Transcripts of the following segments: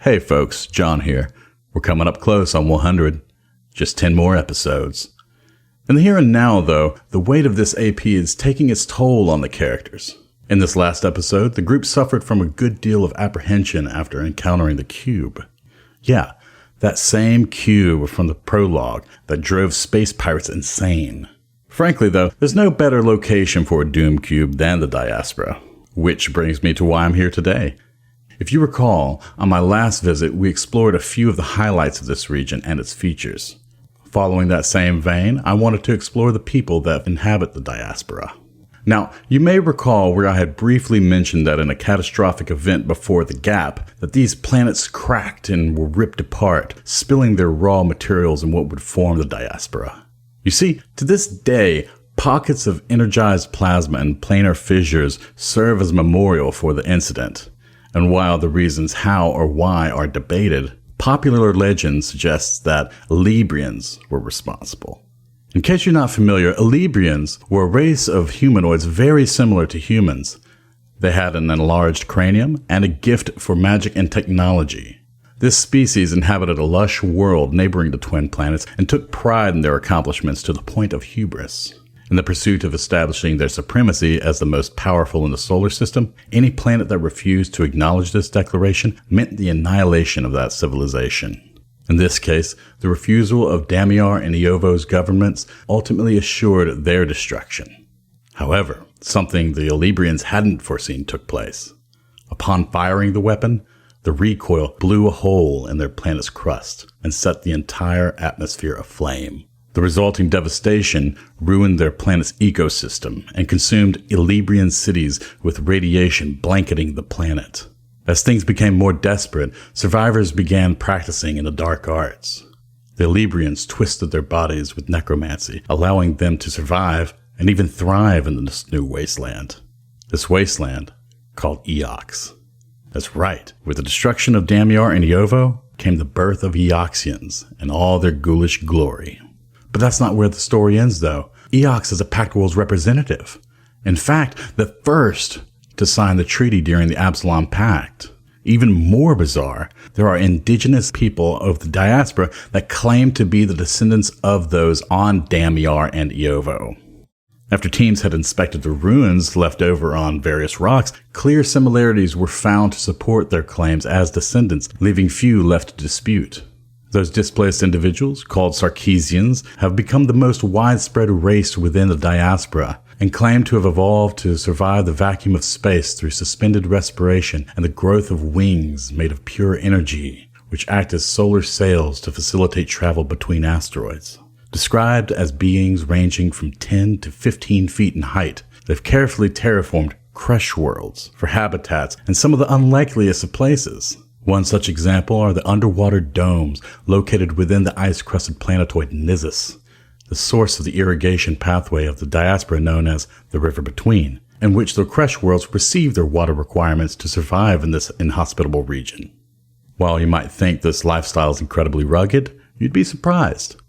Hey folks, John here. We're coming up close on 100. Just 10 more episodes. In the here and now, though, the weight of this AP is taking its toll on the characters. In this last episode, the group suffered from a good deal of apprehension after encountering the cube. Yeah, that same cube from the prologue that drove space pirates insane. Frankly, though, there's no better location for a Doom Cube than the Diaspora. Which brings me to why I'm here today. If you recall, on my last visit, we explored a few of the highlights of this region and its features. Following that same vein, I wanted to explore the people that inhabit the Diaspora. Now, you may recall where I had briefly mentioned that in a catastrophic event before the Gap, that these planets cracked and were ripped apart, spilling their raw materials in what would form the Diaspora. You see, to this day, pockets of energized plasma and planar fissures serve as a memorial for the incident. And while the reasons how or why are debated, popular legend suggests that Librians were responsible. In case you're not familiar, Librians were a race of humanoids very similar to humans. They had an enlarged cranium and a gift for magic and technology. This species inhabited a lush world neighboring the twin planets and took pride in their accomplishments to the point of hubris. In the pursuit of establishing their supremacy as the most powerful in the solar system, any planet that refused to acknowledge this declaration meant the annihilation of that civilization. In this case, the refusal of Damiar and Iovo's governments ultimately assured their destruction. However, something the Librians hadn't foreseen took place. Upon firing the weapon, the recoil blew a hole in their planet's crust and set the entire atmosphere aflame. The resulting devastation ruined their planet's ecosystem and consumed Librian cities with radiation blanketing the planet. As things became more desperate, survivors began practicing in the dark arts. The Librians twisted their bodies with necromancy, allowing them to survive and even thrive in this new wasteland. This wasteland called Eox. That's right, with the destruction of Damiar and Iovo came the birth of Eoxians and all their ghoulish glory. But that's not where the story ends, though. Eox is a Pact World's representative. In fact, the first to sign the treaty during the Absalom Pact. Even more bizarre, there are indigenous people of the Diaspora that claim to be the descendants of those on Damiar and Iovo. After teams had inspected the ruins left over on various rocks, clear similarities were found to support their claims as descendants, leaving few left to dispute. Those displaced individuals, called Sarkeesians, have become the most widespread race within the Diaspora and claim to have evolved to survive the vacuum of space through suspended respiration and the growth of wings made of pure energy, which act as solar sails to facilitate travel between asteroids. Described as beings ranging from 10 to 15 feet in height, they've carefully terraformed crush worlds for habitats in some of the unlikeliest of places. One such example are the underwater domes located within the ice-crusted planetoid Nisus, the source of the irrigation pathway of the Diaspora known as the River Between, in which the crush worlds receive their water requirements to survive in this inhospitable region. While you might think this lifestyle is incredibly rugged, you'd be surprised.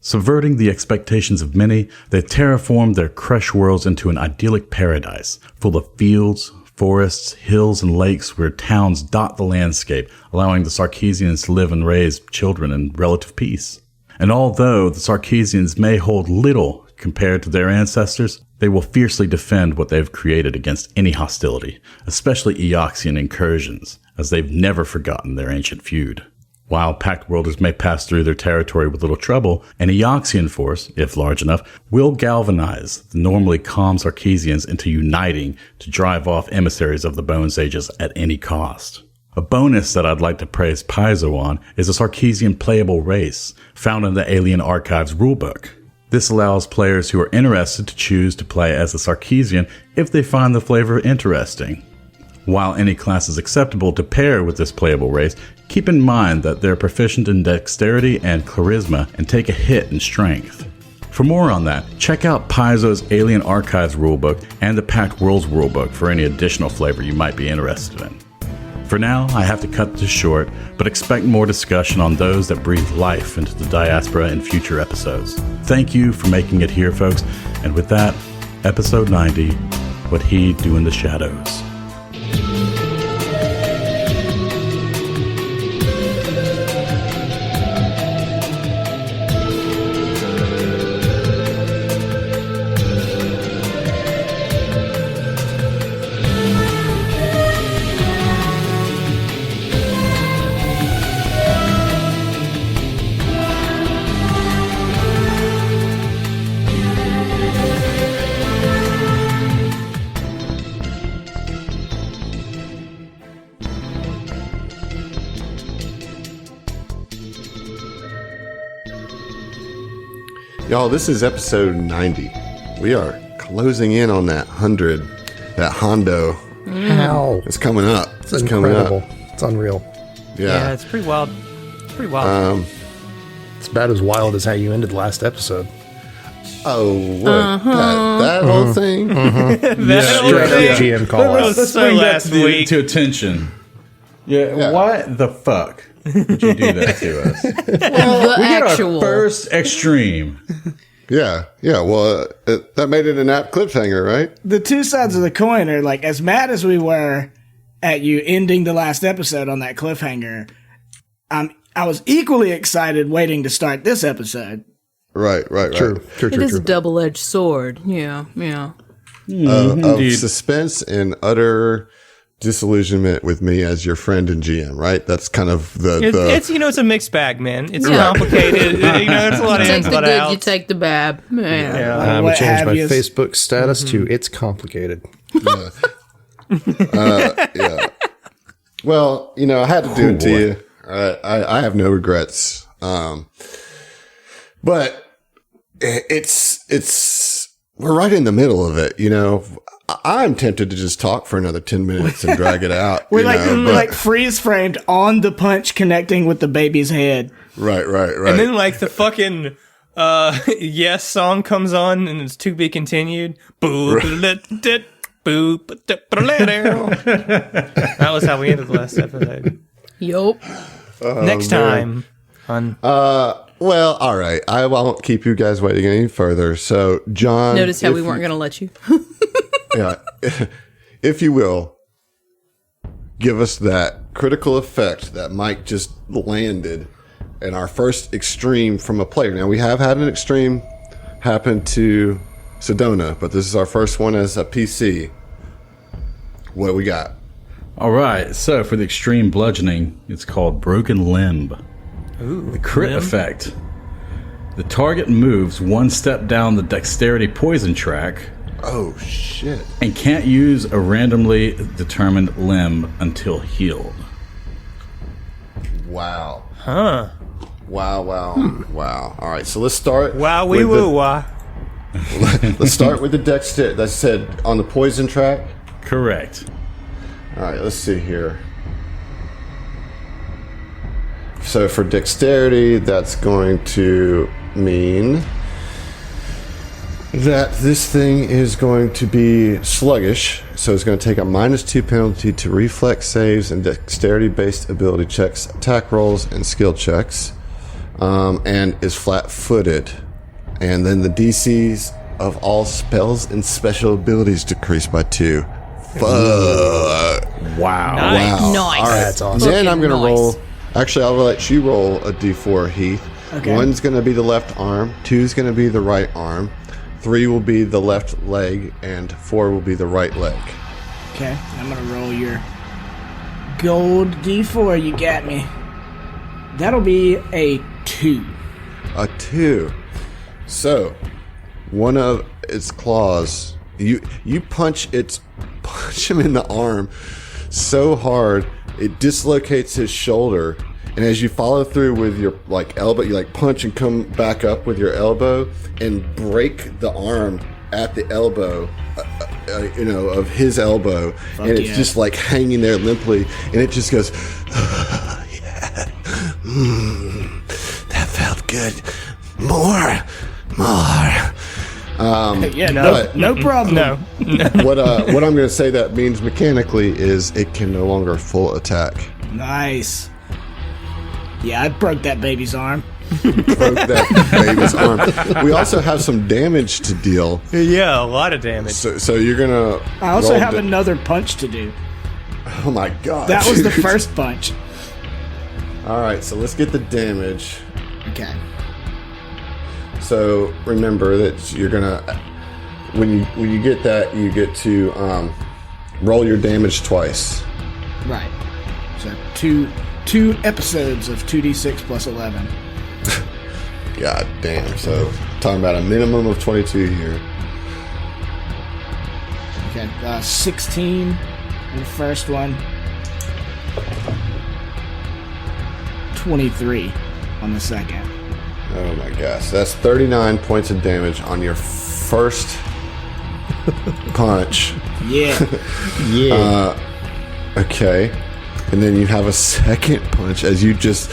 Subverting the expectations of many, they terraformed their crush worlds into an idyllic paradise, full of fields, forests, hills, and lakes where towns dot the landscape, allowing the Sarkeesians to live and raise children in relative peace. And although the Sarkeesians may hold little compared to their ancestors, they will fiercely defend what they've created against any hostility, especially Eoxian incursions, as they've never forgotten their ancient feud. While Pact Worlders may pass through their territory with little trouble, an Eoxian force, if large enough, will galvanize the normally calm Sarkeesians into uniting to drive off emissaries of the Bone Sages at any cost. A bonus that I'd like to praise Paizo on is a Sarkeesian playable race found in the Alien Archives rulebook. This allows players who are interested to choose to play as a Sarkeesian if they find the flavor interesting. While any class is acceptable to pair with this playable race, keep in mind that they're proficient in dexterity and charisma and take a hit in strength. For more on that, check out Paizo's Alien Archives rulebook and the Pact Worlds rulebook for any additional flavor you might be interested in. For now, I have to cut this short, but expect more discussion on those that breathe life into the Diaspora in future episodes. Thank you for making it here, folks, and with that, episode 90, What He'd Do in the Shadows. Y'all, this is episode 90. We are closing in on that 100. That Hondo. How? It's coming up. It's incredible. It's unreal. Yeah, it's pretty wild. It's pretty wild. It's about as wild as how you ended last episode. Oh, what? That whole thing? GM call out. Let's bring that to attention. Yeah, why the fuck would you do that to us? Well, we did our first extreme. Yeah. Well, that made it an apt cliffhanger, right? The two sides of the coin are like, as mad as we were at you ending the last episode on that cliffhanger, I was equally excited waiting to start this episode. Right. True. It is a double-edged sword. Yeah. Of suspense and utter disillusionment with me as your friend and GM, right? That's kind of it's it's a mixed bag, man. It's complicated. It's a lot of ins, a lot of outs. You take the bad. Man. I'm going to change my Facebook status to "It's complicated." Yeah. Well, I had to do it to you. I have no regrets. But we're right in the middle of it, I'm tempted to just talk for another 10 minutes and drag it out. We're like freeze framed on the punch connecting with the baby's head. Right. And then the fucking Yes song comes on and it's to be continued. That was how we ended the last episode. Yup. Next time on well, all right. I won't keep you guys waiting any further. So, John, notice how we weren't going to let you. Yeah, if you will, give us that critical effect that Mike just landed in our first extreme from a player. Now, we have had an extreme happen to Sedona, but this is our first one as a PC. What do we got? All right, so for the extreme bludgeoning, it's called Broken Limb. Ooh, the crit effect. The target moves one step down the dexterity poison track. Oh, shit. And can't use a randomly determined limb until healed. Wow. Huh. Wow. All right, so let's start. Wow, we woo, wah. Let's start with the dexterity. That said, on the poison track? Correct. All right, let's see here. So for dexterity, that's going to mean that this thing is going to be sluggish. So it's going to take a -2 penalty to reflex saves and dexterity-based ability checks, attack rolls, and skill checks, and is flat-footed. And then the DCs of all spells and special abilities decrease by 2. Fuck. Wow. Nice. Wow. Nice. All right. That's awesome. Then I'm going to Nice. roll. Actually, I'll let you roll a d4, Heath. Okay. 1's going to be the left arm. 2's going to be the right arm. 3 will be the left leg. And 4 will be the right leg. Okay, I'm going to roll your gold D4. You got me. That'll be a 2. A 2. So, one of its claws, you punch him in the arm so hard it dislocates his shoulder, and as you follow through with your elbow, you punch and come back up with your elbow and break the arm at the elbow, of his elbow. Fuck, and it's yeah. just hanging there limply, and it just goes, yeah, that felt good, more. Yeah, no problem. No. What I'm going to say that means mechanically is it can no longer full attack. Nice. Yeah, I broke that baby's arm. Broke that baby's arm. We also have some damage to deal. Yeah, a lot of damage. So you're going to... I also have another punch to do. Oh my god. That was the dude. first punch. Alright, so let's get the damage. Okay. So remember that you're going to... When you get that, you get to roll your damage twice. Right. So two episodes of 2d6 plus 11. God damn. So talking about a minimum of 22 here. Okay. 16 in the first one. 23 on the second. Oh my gosh. That's 39 points of damage on your first punch. Yeah. Yeah. Okay. And then you have a second punch as you just...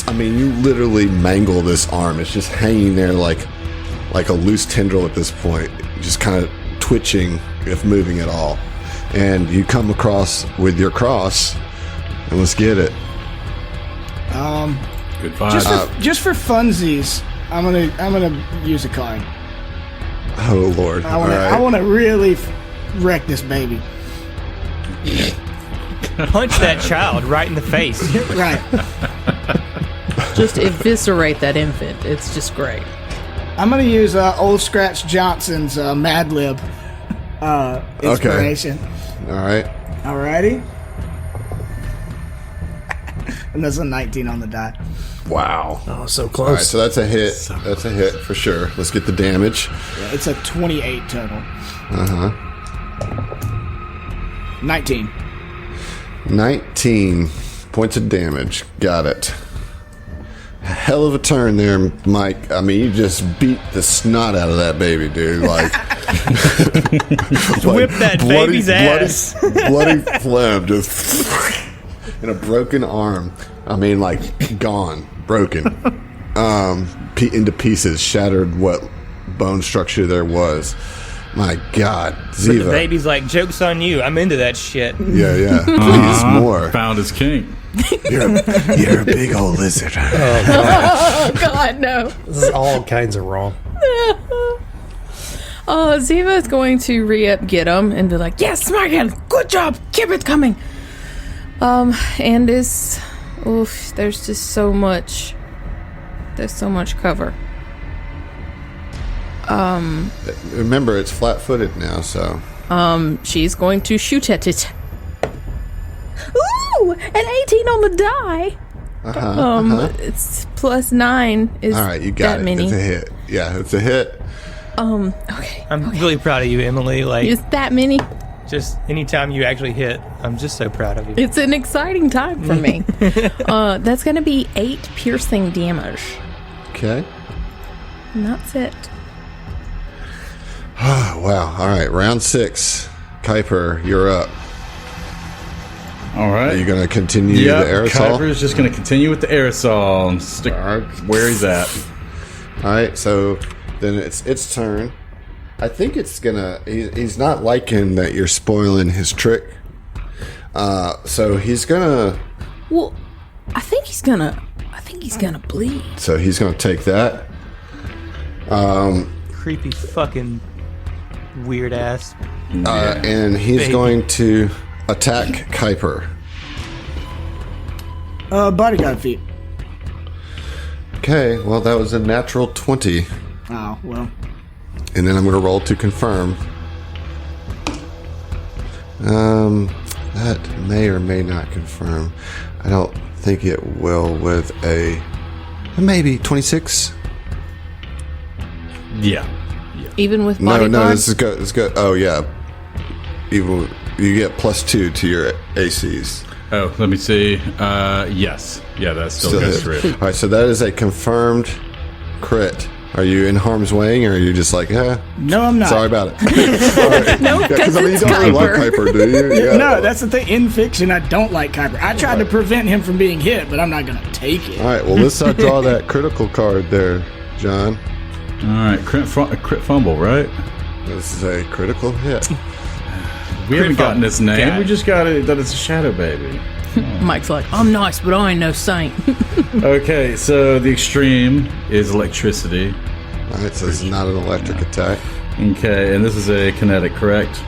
I mean, you literally mangle this arm. It's just hanging there like a loose tendril at this point. Just kind of twitching, if moving at all. And you come across with your cross, and let's get it. Good vibes. Just for funsies, I'm gonna use a card. Oh Lord! I want to really wreck this baby. Punch that child right in the face. Right. Just eviscerate that infant. It's just great. I'm gonna use Old Scratch Johnson's Mad Lib inspiration. All right. Alrighty. And that's a 19 on the die. Wow. Oh, so All right, close. so that's a hit. That's a hit for sure. Let's get the damage. Yeah, it's a 28 total. 19. 19 points of damage. Got it. Hell of a turn there, Mike. I mean, you just beat the snot out of that baby, dude. Like, Whip that baby's ass. bloody phlegm, just and a broken arm. I mean, like gone, broken, into pieces, shattered. What bone structure there was? My God, Ziva. The baby's like, joke's on you. I'm into that shit. Yeah. Please more. Found his kink. You're a big old lizard. Oh, God, no. This is all kinds of wrong. Ziva is going to re-up get him and be like, yes, Morgan, good job, keep it coming. And is, there's just so much, cover. Remember, it's flat-footed now, so. She's going to shoot at it. Ooh, an 18 on the die. It's plus 9 is All right, you got that it. many. It's a hit. Yeah, it's a hit. Okay. I'm really proud of you, Emily. Like, Is that many? just anytime you actually hit, I'm just so proud of you. It's an exciting time for me. That's going to be 8 piercing damage. Okay. And that's it. Oh, wow. All right, round 6. Kuiper, you're up. All right. Are you going to continue the aerosol? Kuiper is just going to continue with the aerosol and stick where he's at. All right, so then it's turn. I think it's gonna. He's not liking that you're spoiling his trick. So he's gonna. Well, I think he's gonna bleed. So he's gonna take that. Creepy fucking weird ass. And he's Baby. going to attack Kuiper. Bodyguard feat. Okay, well that was a natural 20, Oh, well. and then I'm gonna roll to confirm. That may or may not confirm. I don't think it will with a maybe 26. Yeah. Even with No, bodyguard? this is good. It's good. Oh yeah, even you get +2 to your ACs. Oh, let me see. Yes. Yeah, that still goes hit. through. All right, so that is a confirmed crit. Are you in harm's way, or are you just like, No, I'm not. sorry about it? No, because you it's don't really like Kuiper. Kuiper, do you? Yeah. No, that's the thing. In fiction, I don't like Kuiper. I tried to prevent him from being hit, but I'm not going to take it. All right, well, let's draw that critical card there, John. All right. Crit fumble, right? This is a critical hit. We haven't gotten his name. God. We just got it that it's a shadow baby. Mike's like, I'm nice, but I ain't no saint. Okay, so the extreme is electricity. All right, so this is not an electric attack. Okay, and this is a kinetic, correct?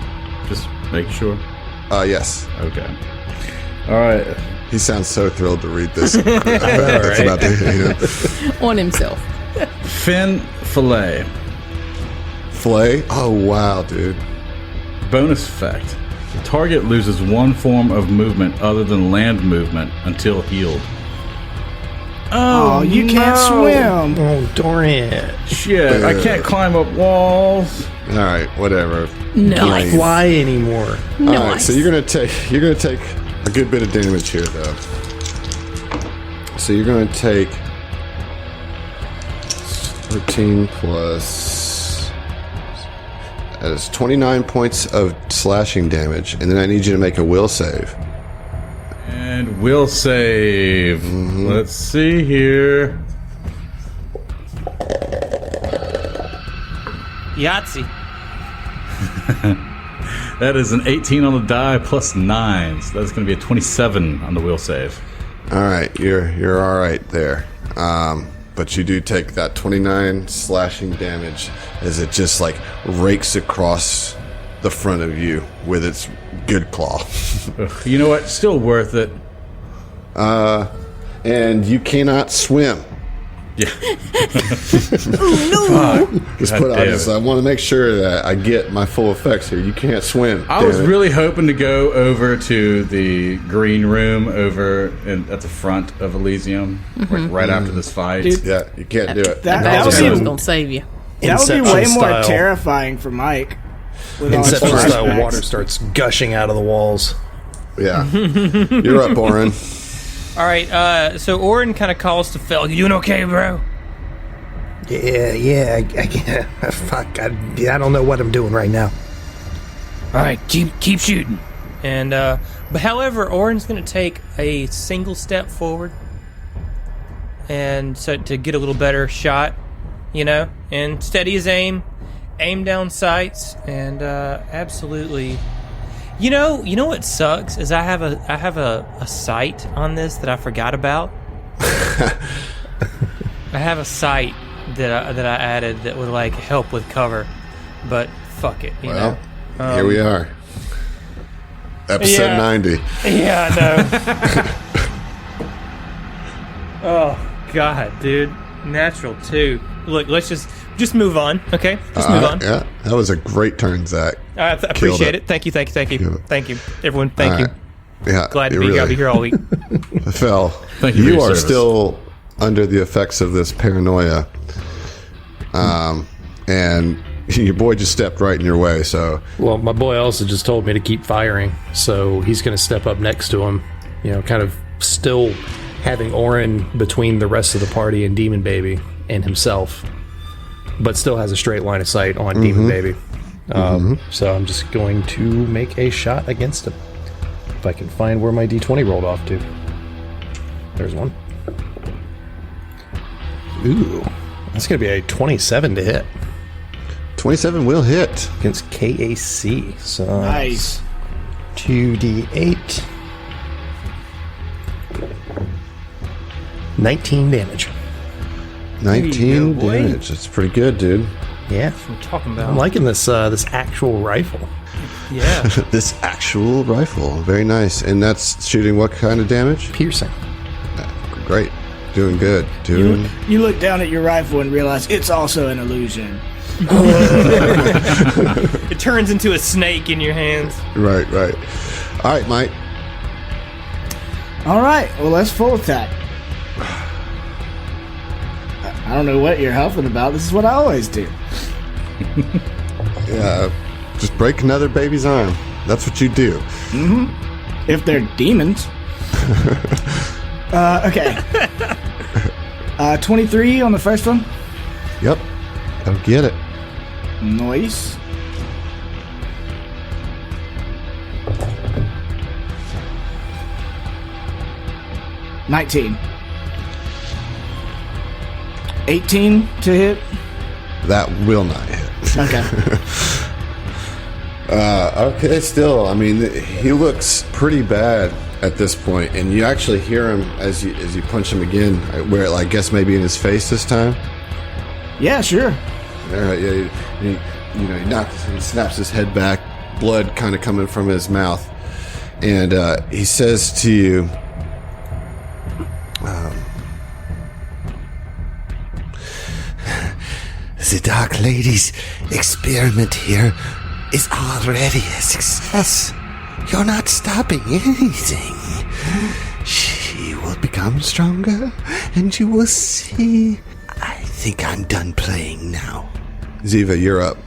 Just making sure. Yes. Okay. All right. He sounds so thrilled to read this. That's about to hit him. On himself. Fin fillet. Flay? Oh, wow, dude. Bonus effect. The target loses one form of movement other than land movement until healed. Oh, you can't swim. Oh, darn it. Shit, I can't climb up walls. All right, whatever. Nice. Why anymore? All right, Nice. so you're gonna take a good bit of damage here, though. So you're gonna take 13 plus... That is 29 points of slashing damage, and then I need you to make a will save. And will save. Let's see here. Yahtzee. That is an 18 on the die plus 9. So that's going to be a 27 on the will save. All right, you're all right there. But you do take that 29 slashing damage as it just like rakes across the front of you with its good claw. Ugh, you know what? Still worth it. And you cannot swim. Yeah. Just put out this. I want to make sure that I get my full effects here. You can't swim. I was really hoping to go over to the green room over at the front of Elysium, like right after this fight. Dude. Yeah, you can't do it. That was would be going to save you. That would be way Inception more style. terrifying for Mike. With all his Inception style flashbacks. water starts gushing out of the walls. Yeah. You're up, Oren. All right, so Orin kind of calls to Phil. You doing okay, bro? Yeah, fuck, I don't know what I'm doing right now. All right, keep shooting. And but however, Orin's going to take a single step forward, and so to get a little better shot, and steady his aim down sights, and absolutely. You know what sucks is I have a sight on this that I forgot about. I have a sight that I added that would like help with cover, but fuck it, you know. Here we are. Episode 90. Yeah, I know. Oh God, dude, natural too. Look, let's just move on, okay? Just move on. Yeah, that was a great turn, Zach. I appreciate it. Thank you, everyone. Thank you. Yeah, Glad to be here all week. Phil, Thank you for you your are service. still under the effects of this paranoia. And your boy just stepped right in your way, so... Well, my boy also just told me to keep firing, so he's going to step up next to him, kind of still having Orin between the rest of the party and Demon Baby and himself, but still has a straight line of sight on Demon Baby. So I'm just going to make a shot against him. If I can find where my D20 rolled off to. There's one. Ooh, that's going to be a 27 to hit 27 will hit. against KAC. So Nice. 2d8. 19 damage. 19 go, boy. damage. That's pretty good, dude. Yeah. I'm talking about. I'm liking this this actual rifle. Yeah. This actual rifle. Very nice. And that's shooting what kind of damage? Piercing. Great. Doing good. You look down at your rifle and realize it's also an illusion. It turns into a snake in your hands. Right. All right, Mike. All right, well, let's full attack. I don't know what you're huffing about. This is what I always do. Yeah, just break another baby's arm. That's what you do. If they're demons. Okay. 23 on the first one. Yep. I'll get it. Nice. $19. 18 to hit. That will not hit. Okay. Okay, still, I mean, he looks pretty bad at this point, and you actually hear him as you punch him again, where I guess maybe in his face this time. Yeah, sure. He snaps his head back, blood kind of coming from his mouth, and he says to you, "The Dark Lady's experiment here is already a success. You're not stopping anything. She will become stronger, and you will see. I think I'm done playing now." Ziva, you're up.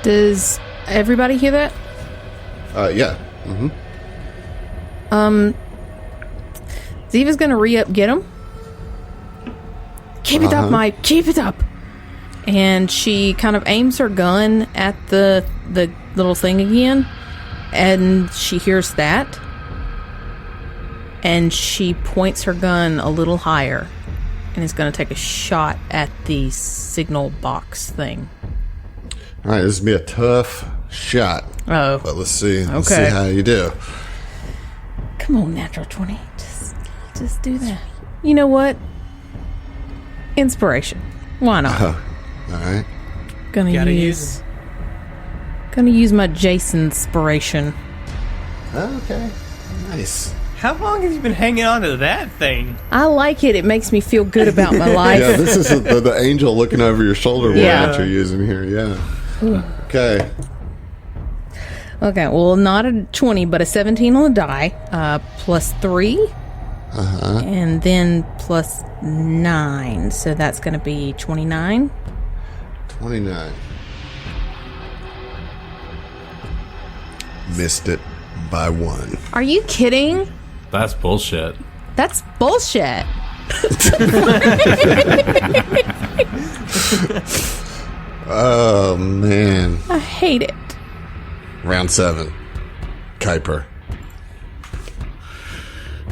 Does everybody hear that? Yeah. Ziva's gonna re-up get him. Keep it up, Mike. Keep it up. And she kind of aims her gun at the little thing again. And she hears that. And she points her gun a little higher. And is going to take a shot at the signal box thing. All right, this is going to be a tough shot. Oh. But let's see. Let's Okay. see how you do. Come on, natural 20. Just do that. You know what? Inspiration. Why not? All right. Gonna use my Jason inspiration. Okay. Nice. How long have you been hanging on to that thing? I like it. It makes me feel good about my life. Yeah, this is the angel looking over your shoulder one Yeah. that you're using here. Yeah. Okay. Okay, well, not a 20, but a 17 on the die. Plus 3. And then plus 9. So that's going to be 29. 29. Missed it by 1. Are you kidding? That's bullshit. That's bullshit. Oh, man. I hate it. Round 7. Kuiper.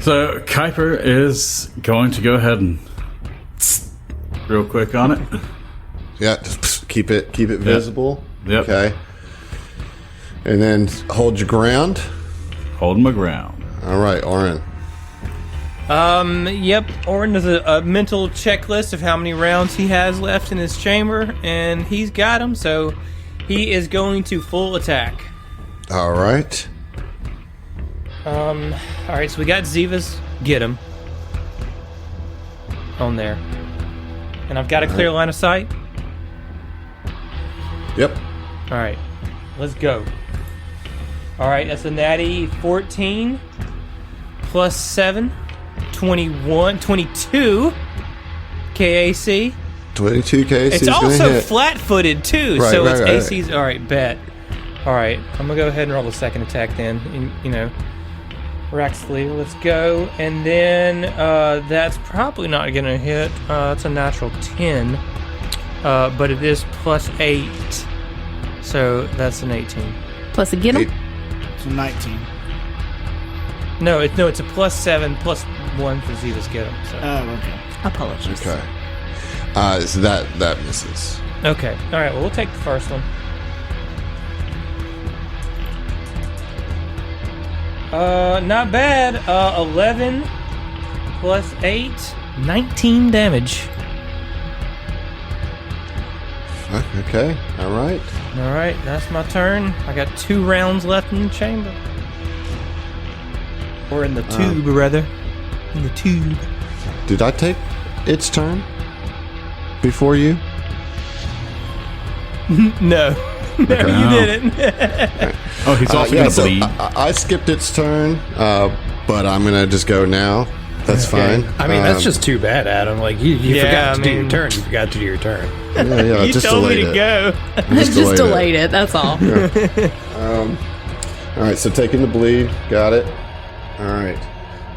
So Kuiper is going to go ahead and real quick on it. Yeah, just keep it visible. Yep. Okay. And then hold your ground. Holding my ground. All right, Oren. Yep. Orin does a mental checklist of how many rounds he has left in his chamber, and he's got them, so he is going to full attack. All right. Alright, so we got Ziva's get him on there. And I've got a clear line of sight. Yep. Alright, let's go. Alright, that's a natty 14 plus 7, 21, 22 KAC. 22 KC. It's also flat-footed too, Right, so right, it's right. AC's. Alright, bet. Alright, I'm gonna go ahead and roll the second attack then. You know, Rax leader, let's go. And then that's probably not gonna hit. That's a natural 10. But it is plus 8. So that's an 18. Plus a get 'em. So 19. No, it's a plus 7 plus 1 for Ziva's get him. So. Oh, okay. Apologies. Okay. So that misses. Okay. Alright, well, we'll take the first one. Not bad. 11 plus 8, 19 damage. Okay. All right. Alright, that's my turn. I got 2 rounds left in the chamber. Or in the tube, rather. In the tube. Did I take its turn before you? No. No, you didn't. Oh, he's also going to so bleed. I skipped its turn, but I'm gonna just go now. That's fine. I mean, that's just too bad, Adam. Like, you Yeah, forgot to I do your mean- turn. You forgot to do your turn. Yeah, You just told me delayed to it. go. Just delayed it. That's all. All right, so taking the bleed, got it. All right,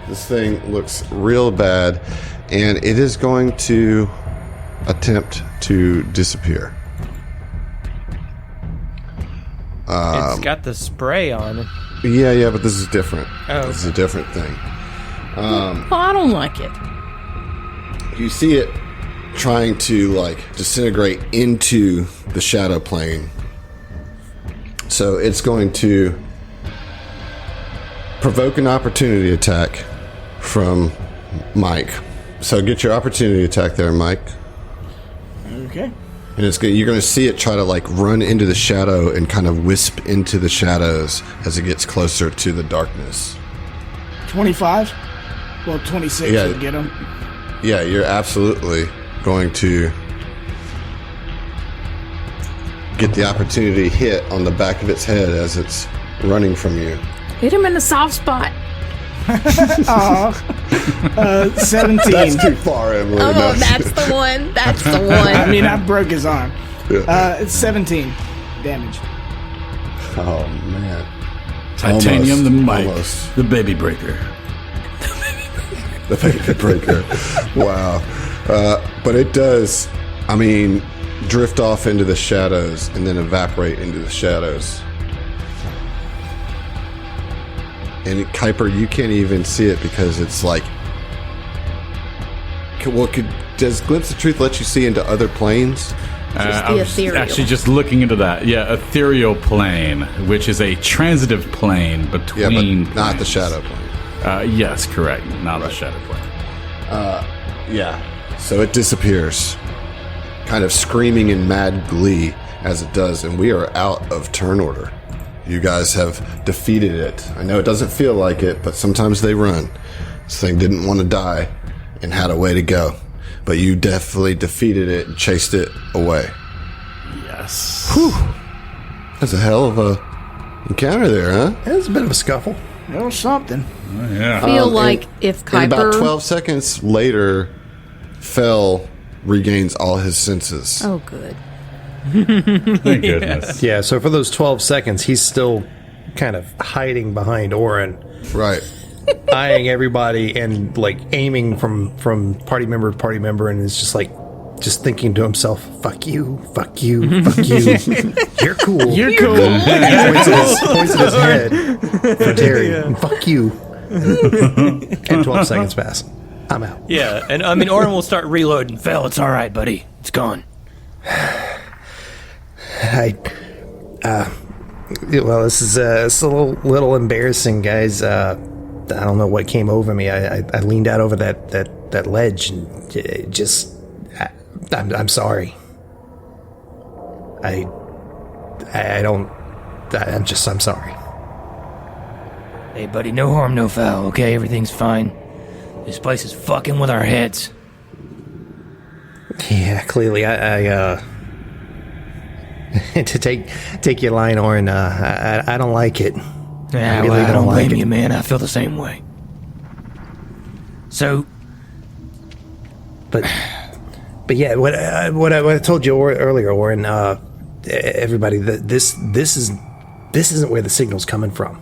this thing looks real bad, and it is going to attempt to disappear. It's got the spray on it. Yeah, but this is different. Oh, This is a different thing. Well, I don't like it. You see it trying to like disintegrate into the shadow plane. So it's going to provoke an opportunity attack from Mike. So get your opportunity attack there, Mike. Okay. And you're going to see it try to like run into the shadow and kind of wisp into the shadows as it gets closer to the darkness. 25? Well, 26 Yeah. would get him. Yeah, you're absolutely going to get the opportunity hit on the back of its head as it's running from you. Hit him in the soft spot. 17. That's too far, Emily. Oh, No. that's the one. That's the I one. mean, I broke his arm. Yeah. It's 17 damage. Oh, man. Titanium, Almost. the mic, Almost. the baby breaker. The baby breaker. Wow. But it does, drift off into the shadows and then evaporate into the shadows. And Kuiper, you can't even see it because it's like... does Glimpse of Truth let you see into other planes? Just I the was ethereal. actually just looking into that. Yeah, ethereal plane, which is a transitive plane between but not the planes. shadow plane. Yes, correct. Not the shadow plane. Yeah. So it disappears, kind of screaming in mad glee as it does, and we are out of turn order. You guys have defeated it. I know it doesn't feel like it, but sometimes they run. This thing didn't want to die and had a way to go. But you definitely defeated it and chased it away. Yes. Whew. That's a hell of a encounter there, huh? It was a bit of a scuffle. It was something. Yeah. Feel like if And about Kuiper... 12 seconds later, Fel regains all his senses. Oh, good. Thank goodness. Yeah, so for those 12 seconds, he's still kind of hiding behind Orin, Right. eyeing everybody and like aiming from party member to party member, and it's just like thinking to himself, "Fuck you, fuck you, fuck you. You're cool. You're cool. Points at his head for Terry. And fuck you." And 12 seconds pass. I'm out. Yeah, and Orin will start reloading. Fel, it's all right, buddy. It's gone. Well, this is it's a little embarrassing, guys. I don't know what came over me. I leaned out over that ledge and it just. I'm sorry. I'm sorry. Hey, buddy, no harm, no foul, okay? Everything's fine. This place is fucking with our heads. Yeah, clearly, I to take your line, Orin. I don't like it. Yeah, I really well, I don't don't like blame it. you, man. I feel the same way. So, But yeah, what I told you earlier, Orin. Everybody, this isn't where the signal's coming from.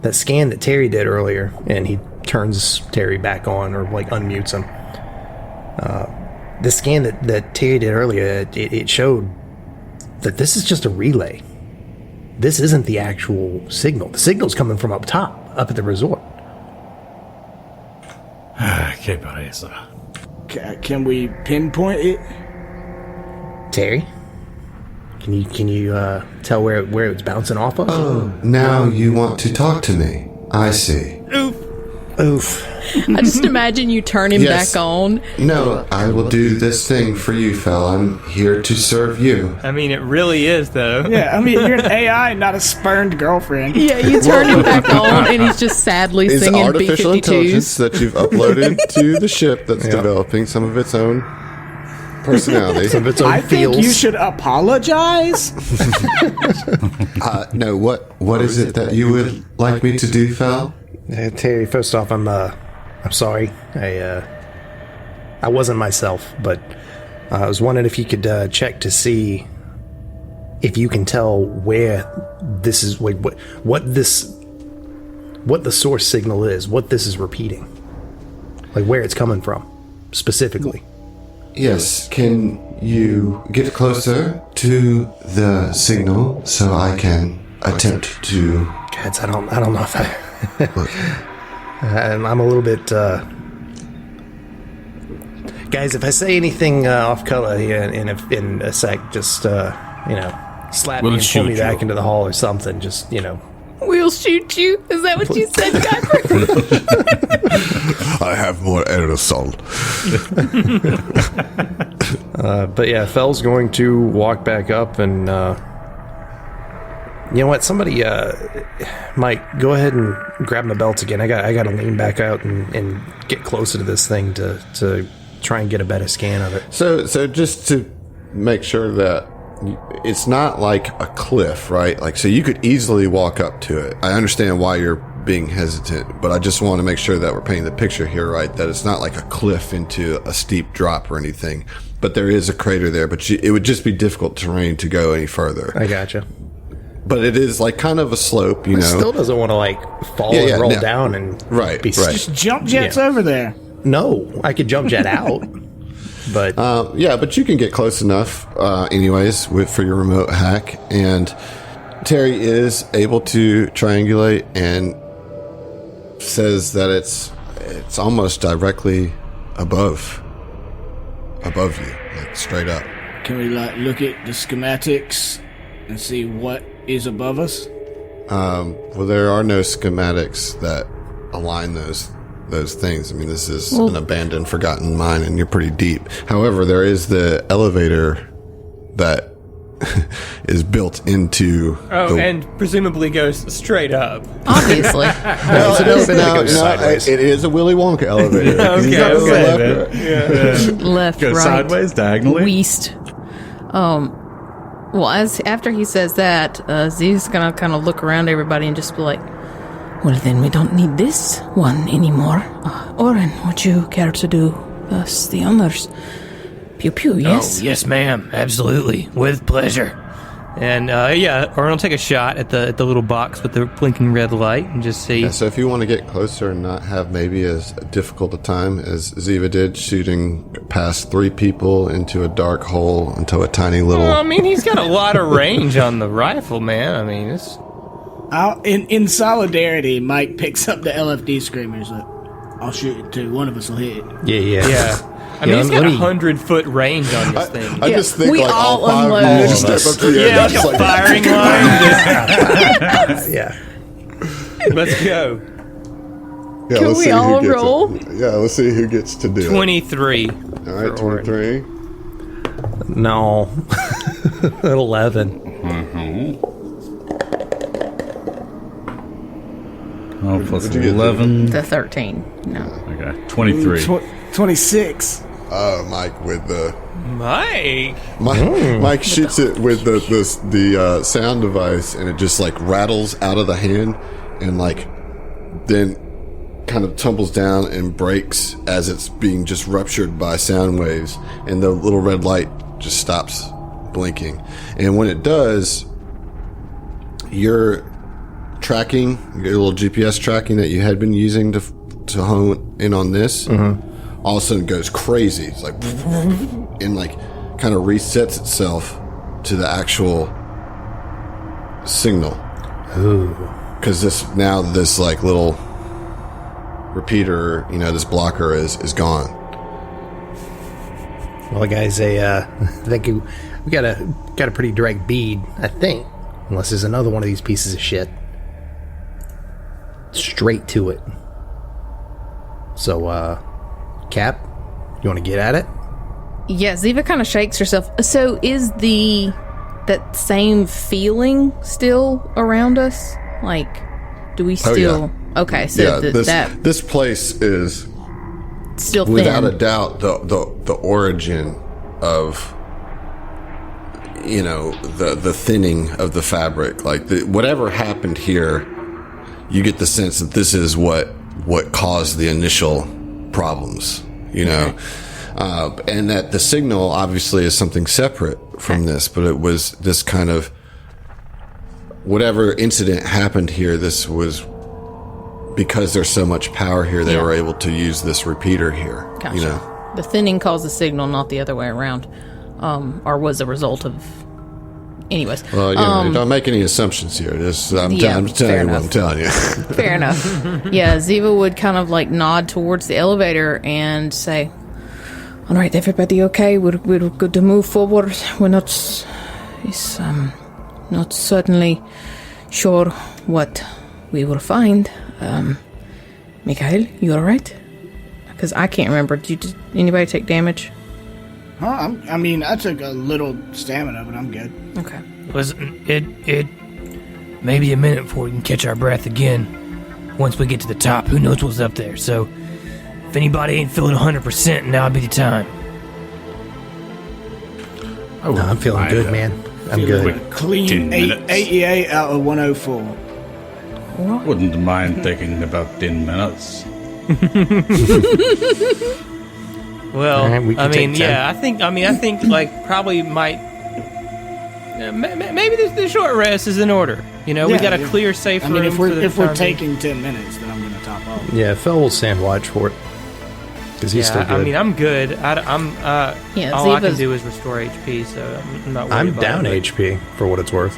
That scan that Terry did earlier, and he turns Terry back on or like unmutes him. The scan that Terry did earlier, it showed that this is just a relay. This isn't the actual signal. The signal's coming from up top, up at the resort. Okay, buddy. So, Can we pinpoint it? Terry, can you tell where it's bouncing off of? Oh, now you want to talk to me. I see. Oof. I just imagine you turn him Yes. back on. No, I will do this thing for you, Fel. I'm here to serve you. it really is, though. Yeah, you're an AI, not a spurned girlfriend. Yeah, you turn him back on, and he's just sadly It's singing artificial intelligence B-52s. that you've uploaded to the ship that's developing some of its own personality. Some of its own I think feels. you should apologize. No, what is it that you would like me to do, Fel? Terry, first off, I'm sorry. I wasn't myself, but I was wondering if you could check to see if you can tell where this is, what the source signal is, what this is repeating, like where it's coming from, specifically. Yes, can you get closer to the signal so I can attempt to... Guys, I don't know if I. I'm a little bit. Guys, if I say anything off color here in a sec, just slap We'll me and pull shoot me you. back into the hall or something. Just We'll shoot you. Is that what you said, Kuiper? I have more aerosol. But yeah, Fel's going to walk back up and. You know what? Somebody, Mike, go ahead and grab my belt again. I got to lean back out and get closer to this thing to try and get a better scan of it. So just to make sure that it's not like a cliff, right? Like, so you could easily walk up to it. I understand why you're being hesitant, but I just want to make sure that we're painting the picture here, right? That it's not like a cliff into a steep drop or anything, but there is a crater there, but it would just be difficult terrain to go any further. I gotcha. But it is like kind of a slope, you know. Still doesn't want to like fall Yeah, and roll no. down and Right, be right. Just jump jets Yeah. over there. No, I could jump jet out. But but you can get close enough, anyways, for your remote hack. And Terry is able to triangulate and says that it's almost directly above you, like straight up. Can we look at the schematics and see what is above us? Well, there are no schematics that align those things. I mean, this is an abandoned, forgotten mine, and you're pretty deep. However, there is the elevator that is built into. And presumably goes straight up. Obviously. It is a Willy Wonka elevator. Left, Go right, sideways, diagonally. west. Well, after he says that, Z's gonna kind of look around everybody and just be like, "Well, then we don't need this one anymore. Oren, would you care to do us the honors?" Pew pew. Yes. Oh, yes, ma'am. Absolutely. With pleasure. And Oren will take a shot at the little box with the blinking red light and just see. Yeah, so if you want to get closer and not have maybe as difficult a time as Ziva did, shooting past 3 people into a dark hole into a tiny little... Well, I mean, he's got a lot of range on the rifle, man. I mean, it's... In solidarity, Mike picks up the LFD screamers. Like, I'll shoot it too. One of us will hit it. Yeah. I mean, he's got 100-foot range on this thing. I just think we like all all 5 unload. of you step up to the end and just like a like... firing line. yeah. Let's go. Yeah, Can let's we see who all gets roll? let's see who gets to do 23. it. All right, 23. No. 11. Oh, plus What'd you get, 11. The 13. No. Okay, 23. 26. Mike with the... Mike. Mike shoots it with the sound device, and it just like rattles out of the hand, and like then kind of tumbles down and breaks as it's being just ruptured by sound waves, and the little red light just stops blinking. And when it does, your tracking, your little GPS tracking that you had been using to hone in on this, all of a sudden goes crazy. It's like, and like kind of resets itself to the actual signal. Ooh. Because this like little repeater, this blocker is gone. Well, guys, I think we got a pretty direct bead, I think. Unless there's another one of these pieces of shit. Straight to it. So, Cap, you want to get at it? Yeah, Ziva kind of shakes herself. So is that same feeling still around us? Like, do we still... Okay, so this place is still thin. without a doubt the origin of the thinning of the fabric. Like whatever happened here, you get the sense that this is what caused the initial problems. And that the signal obviously is something separate from this, but it was this kind of whatever incident happened here. This was because there's so much power here. They were able to use this repeater here. Gotcha. The thinning caused the signal, not the other way around, or was a result of. Anyways, well, don't make any assumptions here. I'm telling you what I'm telling you. Fair enough. Yeah, Ziva would kind of like nod towards the elevator and say, "All right, everybody, okay? We're good to move forward. We're not certainly sure what we will find. Mikhail, you all right? Because I can't remember. Did anybody take damage? Huh? I took a little stamina, but I'm good. Okay. Listen, it may be a minute before we can catch our breath again. Once we get to the top, who knows what's up there? So, if anybody ain't feeling 100%, now would be the time. No, I'm feeling good, man. I'm good. Clean 88 out of 104. Wouldn't mind thinking about 10 minutes. Well, right, we can take 10. I think like probably might. Maybe the short rest is in order. We got a clear, safe room. If we're taking 10 minutes, then I'm going to top off. Yeah, Phil will stand watch for it. Because he's still good. I mean, I'm good. I'm Yeah, all I can Ziva's- do is restore HP, so I'm not worried I'm about down it. HP for what it's worth.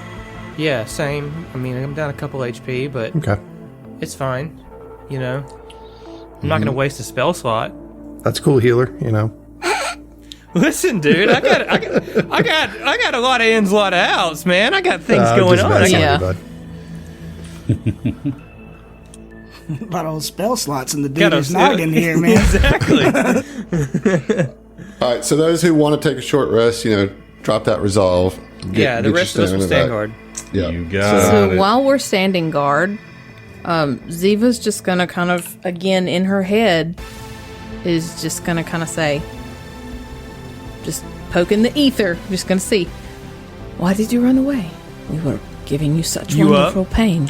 Yeah, same. I mean, I'm down a couple HP, but Okay. it's fine. You know, I'm not going to waste a spell slot. That's cool, healer, you know. Listen, dude, I got a lot of ins, a lot of outs, man. I got things I'm going just on. I messing got, with you, bud. A lot of spell slots in the Got a- dude's noggin here, man. exactly. All right, so those who want to take a short rest, drop that resolve. Yeah, the get rest your of us will stamina stand back. guard. Yeah. You got So it. while we're standing guard, Ziva's just gonna kind of, again, in her head, is just gonna kind of say, just poking the ether, just gonna see, why did you run away? We were giving you such You up? wonderful pain.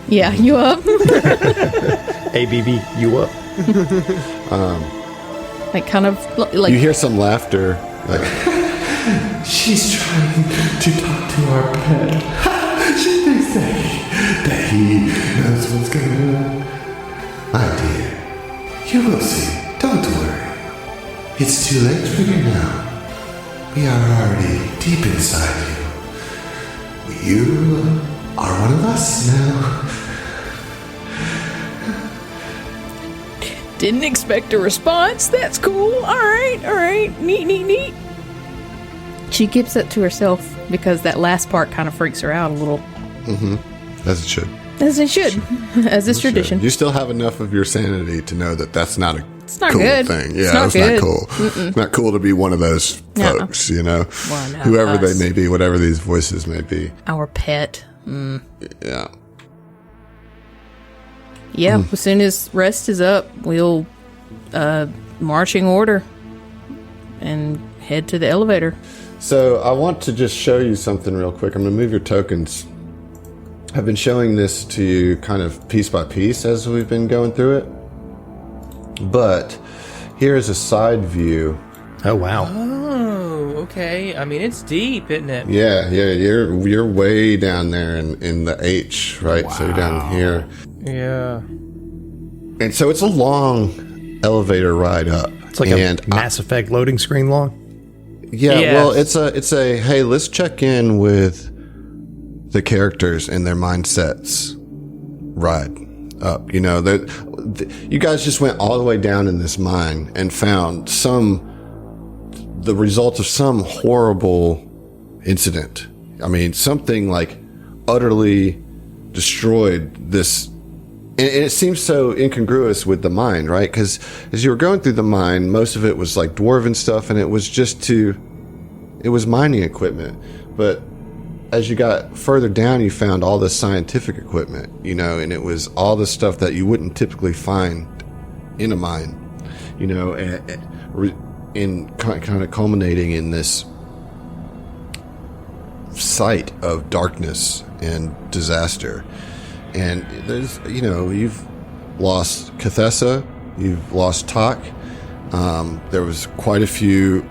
Yeah, you up? ABB, you up? Like, kind of, like, You hear some laughter. Like, She's trying to talk to our pet. She thinks that he knows what's going on. My dear, you will see. Don't worry. It's too late for you now. We are already deep inside you. You are one of us now. didn't expect a response. That's cool. All right. Neat. She keeps it to herself because that last part kind of freaks her out a little. as it should. As it should. As is tradition. You still have enough of your sanity to know that that's not a not cool good. thing. It's Yeah, not it's good. not cool. It's not cool to be one of those folks, Well, no, whoever us. they may be, whatever these voices may be. Our pet. Yeah. Yeah, as soon as rest is up, we'll marching order and head to the elevator. So I want to just show you something real quick. I'm going to move your tokens. I've been showing this to you kind of piece by piece as we've been going through it. But here's a side view. Oh, wow. Oh, okay. I mean, it's deep, isn't it? Yeah, you're way down there in the H, right? So you're down here. Yeah. And so it's a long elevator ride up. It's like and a Mass Effect loading screen long. Yeah, Yes. well, it's a hey, let's check in with the characters and their mindsets ride up. You know, you guys just went all the way down in this mine and found the result of some horrible incident. I mean, something like utterly destroyed this. And it seems so incongruous with the mine, right? Because as you were going through the mine, most of it was like dwarven stuff, and it was it was mining equipment. But as you got further down, you found all this scientific equipment, and it was all the stuff that you wouldn't typically find in a mine, and kind of culminating in this site of darkness and disaster. And there's, you've lost Cathessa, you've lost Talk. There was quite a few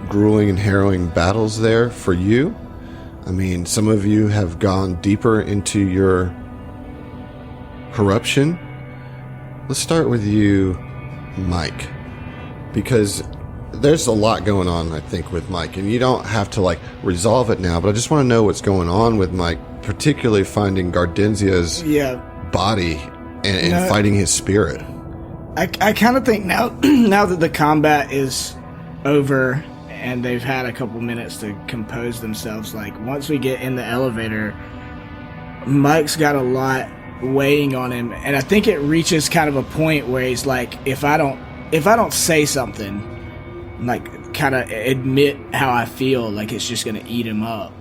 grueling and harrowing battles there for you. I mean, some of you have gone deeper into your corruption. Let's start with you, Mike, because there's a lot going on, I think, with Mike, and you don't have to resolve it now, but I just want to know what's going on with Mike, particularly finding Gardenzia's body and fighting his spirit. I kind of think now that the combat is over and they've had a couple minutes to compose themselves, once we get in the elevator, Mike's got a lot weighing on him, and I think it reaches kind of a point where he's like, if I don't say something, kind of admit how I feel, it's just gonna eat him up,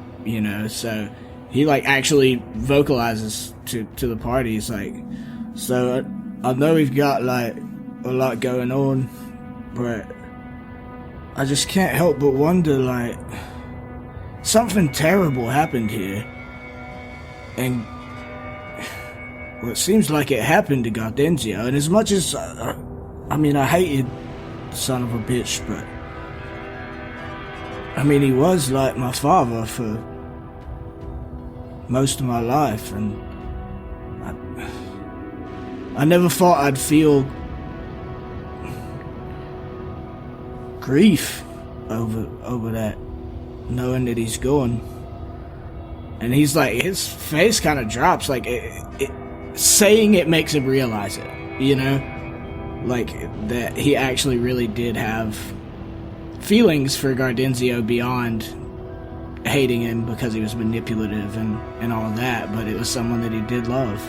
so he actually vocalizes to the party. He's like, so I know we've got a lot going on, but I just can't help but wonder, something terrible happened here, and well, it seems like it happened to Gardenzia, and as much as I hated the son of a bitch, but he was like my father for most of my life, and I never thought I'd feel grief over that, knowing that he's going. And he's like, his face kind of drops, like saying it makes him realize it, you know, like that he actually really did have feelings for Gardenzio beyond hating him because he was manipulative and all of that, but it was someone that he did love.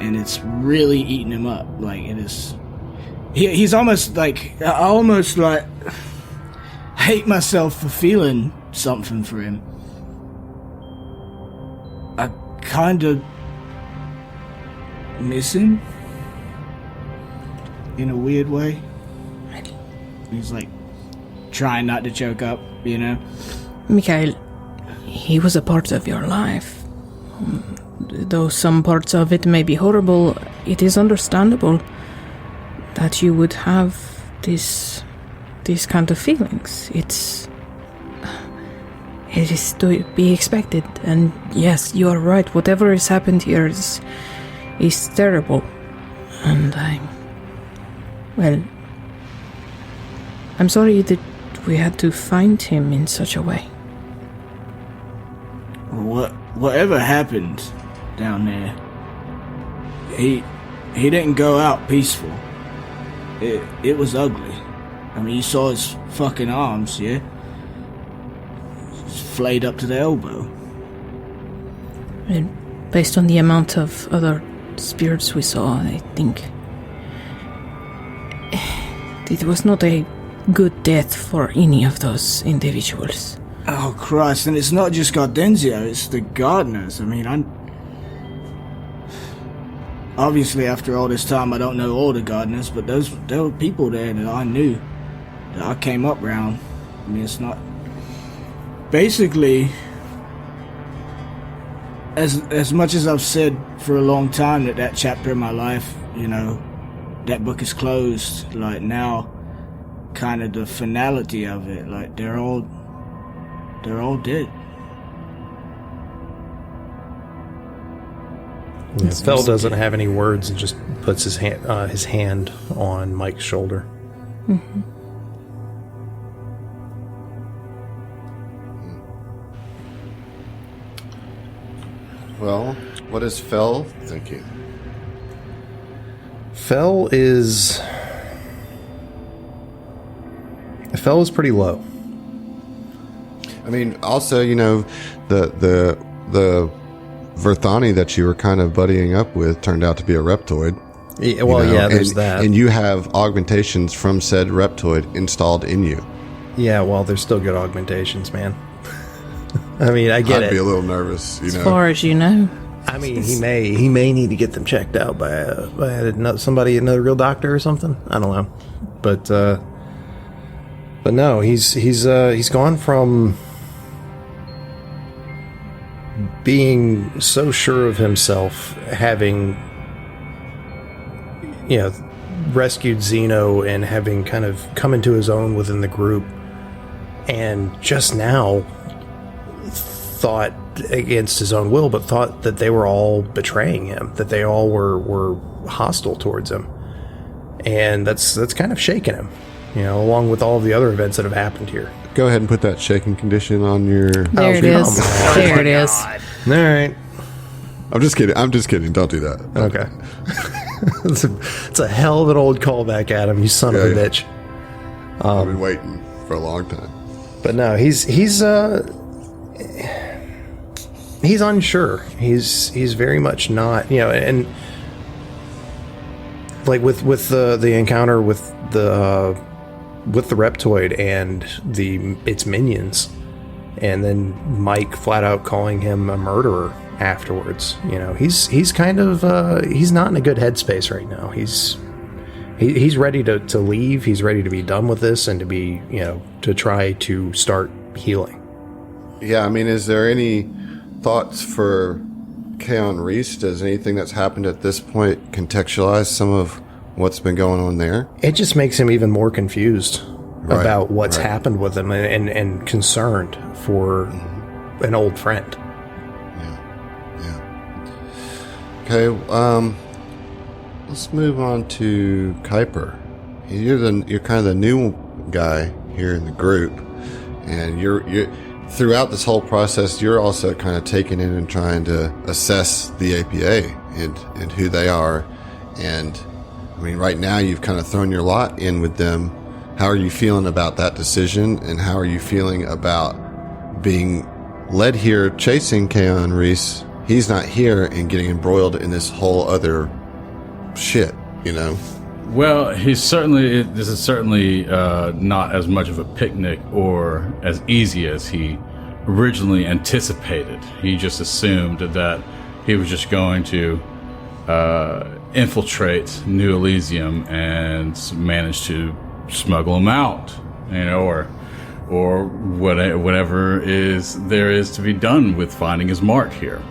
And it's really eating him up. Like, it is... He's almost like... I almost, like... hate myself for feeling something for him. I kind of... miss him. In a weird way. He's, like, trying not to choke up, you know? Mikhail, he was a part of your life. Though some parts of it may be horrible, it is understandable that you would have these kind of feelings. It is to be expected, and yes, you are right. Whatever has happened here is terrible, and I'm sorry that we had to find him in such a way. Whatever happened down there, he didn't go out peaceful. It was ugly. I mean, you saw his fucking arms, yeah? Flayed up to the elbow. And based on the amount of other spirits we saw, I think it was not a good death for any of those individuals. Oh, Christ, and it's not just Gardenzio, it's the gardeners. I mean, obviously, after all this time, I don't know all the gardeners, but there were people there that I knew, that I came up round. I mean, it's not... Basically, as much as I've said for a long time that chapter in my life, you know, that book is closed, like, now, kind of the finality of it, like, they're all dead. Yeah, Fell doesn't have any words and just puts his hand on Mike's shoulder. Mm-hmm. Well, what is Fell thinking? Fell is pretty low. I mean, also, you know, the Verthani that you were kind of buddying up with turned out to be a reptoid. Yeah, well, yeah, there's that. And you have augmentations from said reptoid installed in you. Yeah, well, there's still good augmentations, man. I mean, I get it. I'd be a little nervous, you know. As far as you know. I mean, he may need to get them checked out by another real doctor or something. I don't know, but no, he's gone from being so sure of himself, having, you know, rescued Zeno and having kind of come into his own within the group, and just now thought, against his own will, but thought that they were all betraying him, that they all were hostile towards him, and that's kind of shaken him, you know, along with all of the other events that have happened here. Go ahead and put that shaking condition on your... There it is. There it is. All right. I'm just kidding. Don't do that. Okay. It's a hell of an old callback, Adam, you son of a bitch. I've been waiting for a long time. But no, he's unsure. He's very much not, you know, and like with the encounter with the reptoid and its minions, and then Mike flat out calling him a murderer afterwards. You know, he's kind of he's not in a good headspace right now. He's ready to leave. He's ready to be done with this and to be, you know, to try to start healing. Yeah, I mean, is there any thoughts for Keon Reese? Does anything that's happened at this point contextualize some of what's been going on there? It just makes him even more confused about what's happened with him and concerned for an old friend. Yeah. Okay, let's move on to Kuiper. You're kind of the new guy here in the group, and you're throughout this whole process, you're also kind of taking in and trying to assess the APA and who they are. And I mean, right now you've kind of thrown your lot in with them. How are you feeling about that decision, and how are you feeling about being led here chasing Keon Reese? He's not here and getting embroiled in this whole other shit, you know? Well, this is certainly not as much of a picnic or as easy as he originally anticipated. He just assumed that he was just going to infiltrate New Elysium and manage to smuggle him out, you know, or whatever there is to be done with finding his mark here.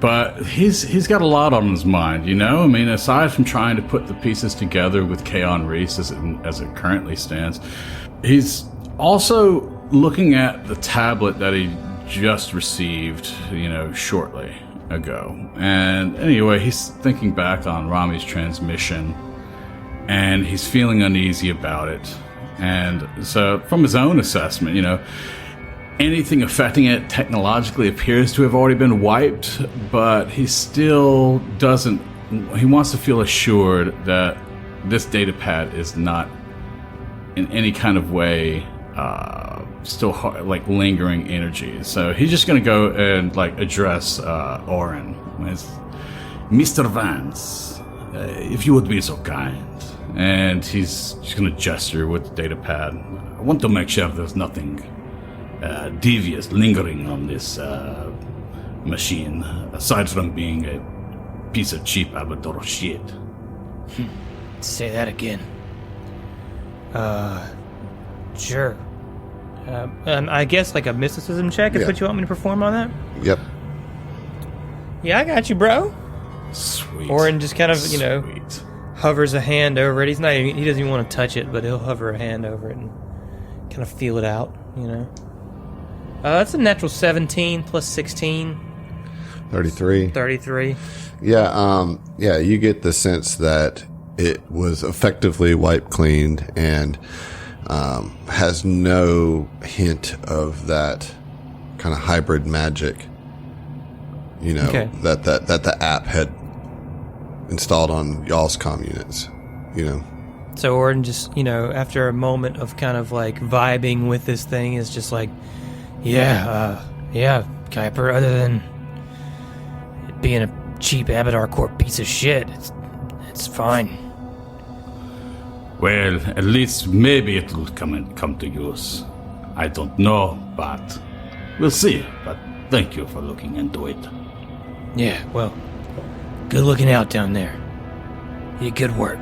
But he's got a lot on his mind, you know. I mean, aside from trying to put the pieces together with Keon Reese as it currently stands, he's also looking at the tablet that he just received, you know, shortly ago. And anyway, he's thinking back on Rami's transmission, and he's feeling uneasy about it. And so, from his own assessment, you know, anything affecting it technologically appears to have already been wiped, but he still doesn't. He wants to feel assured that this data pad is not in any kind of way still like lingering energy. So he's just going to go and like address Oren as Mr. Vance, if you would be so kind. And he's just going to gesture with the data pad. I want to make sure there's nothing devious lingering on this machine, aside from being a piece of cheap Abador shit. Say that again. Sure. I guess like a mysticism check is what you want me to perform on that? Yep. Yeah, I got you, bro. Sweet. Oren just kind of, you know, Sweet. hovers a hand over it. He doesn't even want to touch it, but he'll hover a hand over it and kind of feel it out, you know. That's a natural 17 plus 16. 33. 33. Yeah, you get the sense that it was effectively wipe cleaned and has no hint of that kind of hybrid magic, you know, that the app had installed on y'all's comm units, you know. So Oren just, you know, after a moment of kind of like vibing with this thing, is just like, yeah, Kuiper, other than it being a cheap Abadar Corp piece of shit, it's fine. Well, at least maybe it will come to use. I don't know, but we'll see. But thank you for looking into it. Yeah, well, good looking out down there. You did good work.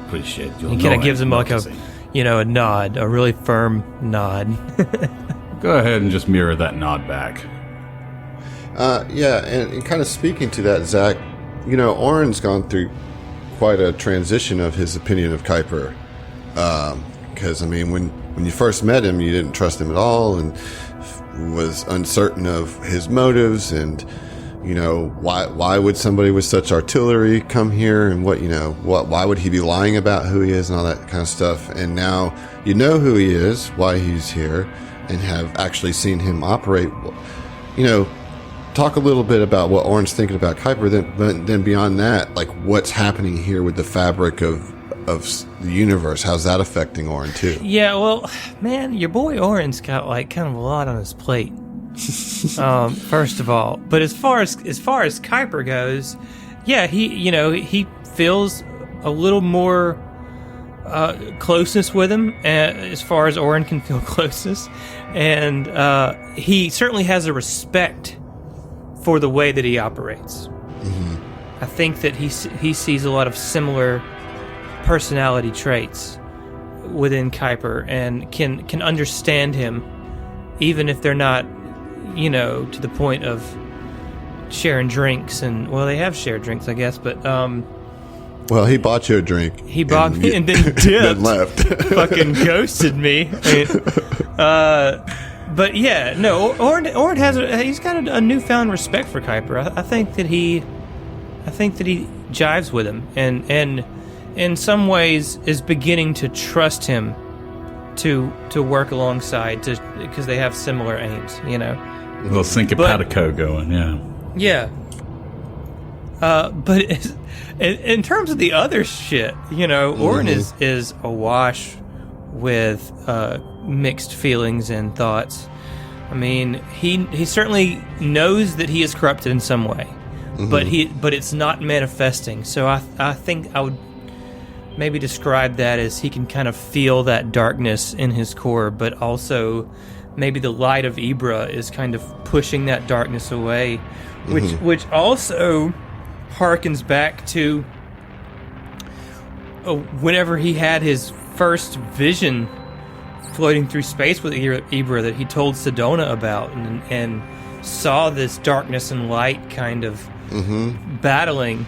Appreciate you. He kind of gives him like a nod, a really firm nod. Go ahead and just mirror that nod back. And kind of speaking to that, Zach, you know, Oren's gone through quite a transition of his opinion of Kuiper. Because, I mean, when you first met him, you didn't trust him at all and was uncertain of his motives and, you know, why would somebody with such artillery come here and why would he be lying about who he is and all that kind of stuff. And now you know who he is, why he's here, and have actually seen him operate. You know, talk a little bit about what Oren's thinking about Kuiper, then beyond that, like what's happening here with the fabric of the universe. How's that affecting Oren too? Yeah, well, man, your boy Oren's got like kind of a lot on his plate. First of all, but as far as Kuiper goes, yeah, he feels a little more closeness with him, as far as Oren can feel closeness, and he certainly has a respect for the way that he operates. Mm-hmm. I think that he sees a lot of similar personality traits within Kuiper and can understand him, even if they're not, you know, to the point of sharing drinks. And well, they have shared drinks, I guess, but well, he bought you a drink. He bought me and then dipped. Then left. Fucking ghosted me. But yeah, no. Oren he's got a newfound respect for Kuiper. I think that he jives with him, and in some ways, is beginning to trust him to work alongside, because they have similar aims, you know. A little syncopatico going, yeah. Yeah. But in terms of the other shit, you know, Orin is awash with mixed feelings and thoughts. I mean, he certainly knows that he is corrupted in some way, but it's not manifesting. So I think I would maybe describe that as he can kind of feel that darkness in his core, but also maybe the light of Ibra is kind of pushing that darkness away, which also harkens back to whenever he had his first vision floating through space with Ibra that he told Sedona about, and saw this darkness and light kind of battling.